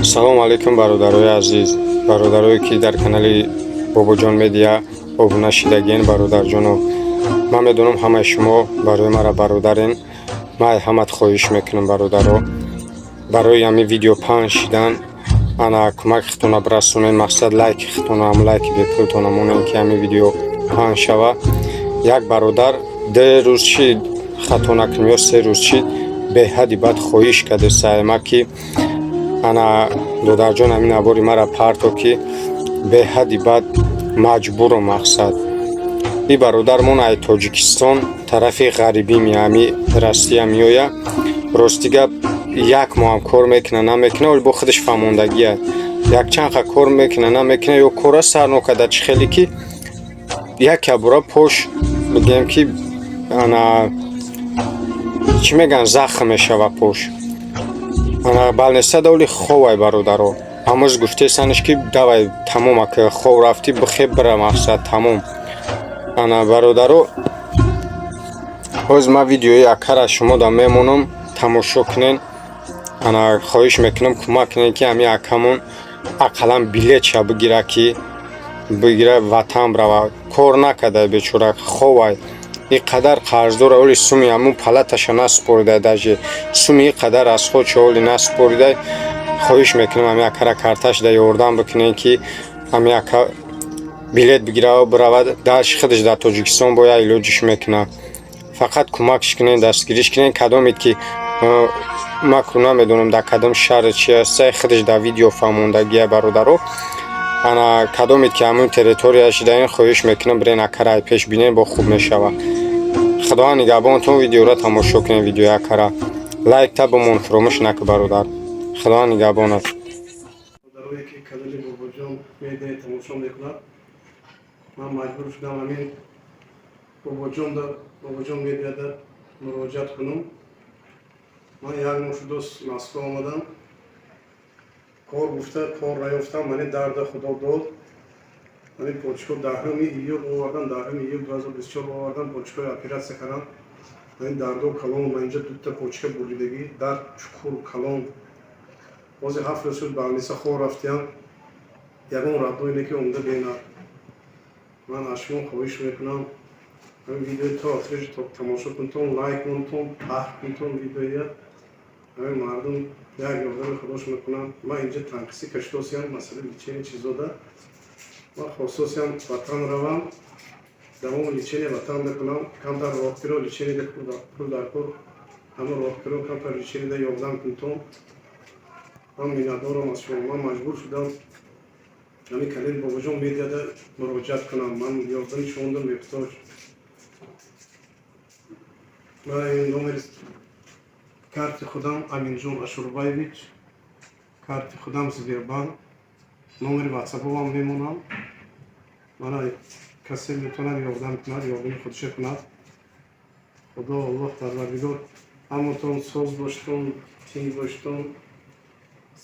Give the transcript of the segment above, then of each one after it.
Салом алейкум бародарои азиз, бародарое ки дар канали Бобоҷон медиа обуна шидагиен бародарҷоно. Ман медонам ҳамаи шумо барои мара бародарен. Ман ҳамат хоҳиш мекунам бародаро. Барои ҳамин видео паҳн шидан ана кӯмак хитона бирасонен, мақсад лайки хитона ҳам лайки бепултона монем ки ҳамин видео паҳн шава. Як бародар 2 рӯз чи хато накунем ё 3 рӯз чи беҳади бад хоҳиш карде саема ки ана додарҷон ҳамин абори мара парто ки беҳади бад маҷбурам мақсад. И бародар мон ай Тоҷикистон тарафи ғарибӣ меами Россия меоя. Рости гап як моҳам кор мекуна намекуна, вале бо худаш фаҳмондагия. Якчанд ха кор мекуна намекуна ё кора сар нокарда чӣ хеле ки яке бора пош бигем ки ана чӣ мегӯянд захм мешава пош. Ана балнеста вале ховай бародаро. Ҳамӯз гуфтесанш ки давай тамом ака хов рафти бихеб бира мақсад тамом. Ана бародаро ҳозир ман видеои акара шумо да мемонам тамошо кунен. Ана хоҳиш мекунам кӯмак кунен ки ҳамин акамон ақаллан билетша бигира ки бигира ватан брава. Кор накарда бечора ховай. И қадар қарздора вале суми ҳамун палаташа наспоридай, даже суми и қадар аз ходша вале наспоридай. Хоҳиш мекунам ҳамин акара карташ да ёрдам бикунен ки ҳамин ака билет бигира биравад даш худаш дар Тоҷикистон боя илоҷиш мекуна. Фақат кӯмакш кунен, дастгириш кунен. Кадомит ки маку намедонам дар кадом шаҳр чи ҳастай, худаш дар видео фаҳмондагия бародаро. Ана кадомит ки ҳамун территорияш даен хоҳиш мекунам бирен акара ай пеш бинен бо хуб мешава. Худованд нигаҳбонтон. Видеоро тамошо кунен. Видеои акара лайкта бомон фуромӯш накун бародар. Худованд нигаҳбонат. Бародарое ки канали Бобоҷон медиа тамошо мекунад, ман маҷбур шудам ҳамин Бобоҷон медиада муроҷиат кунам. Ман як моҳ шудост Москва омадам. Кор гуфта, кор наёфтам, мани дарда худо дод. Мани почко 10 июл овардан, 10 июл 2024 овардан, почкои оператсия кардам. Мани дарду калон, ман инҷа дута почка буридагӣ, дард чуқур калон. Бози 7 рӯз шуд балниса хор рафтиям. Ягон раддо ине ки омда бинад. Ман аз шумо хоҳиш мекунам ҳамин видеои то охириш тамошо кунтон, лайк кунтон, паҳн кунтон видеоя. ҳамин мардум як ёрдами худош мекунам. Ман инҷа танқиси каштосиям, масъали личени чизода. Ман хососиям ватан равам, давоми личени ватан мекунам. Камтар роҳбиро личенида пул дар пул, ҳама роҳбиро камтар личенида ёрдам кунтон. Ман миннатдорам аз шумо. Ман маҷбур шудам ҳамин канали Бобоҷон медиада муроҷиат кунам. Ман ёрдами шуморо меҳтоҷ. Ман номери карти худам Аминҷон Ашурбаевич, карти худам Сбербанк, номери ватсаповам мемонам. Мана касе метавонад ёрдам кунад, ёрдами худша кунад. Худо Аллоҳ Парвардигор ҳаматон соз боштон, тин боштон,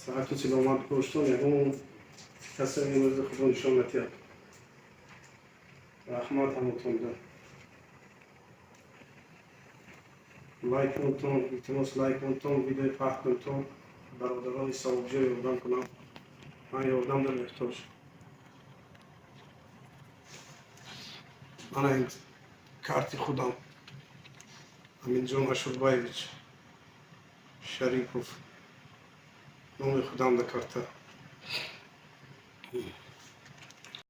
саҳату саломат боштон. Ягон касе имрӯзи худо нишон натиҳад. раҳмат ҳамотонда. лайк кунтон, илтимос лайк кунтон, видео паҳн кунтон. бародарони савобҷо ёрдам кунам. ман ёрдамда меҳтоҷ. мана ин карти худам Аминҷон Ашурбаевич Шарипов, номи худам да карта.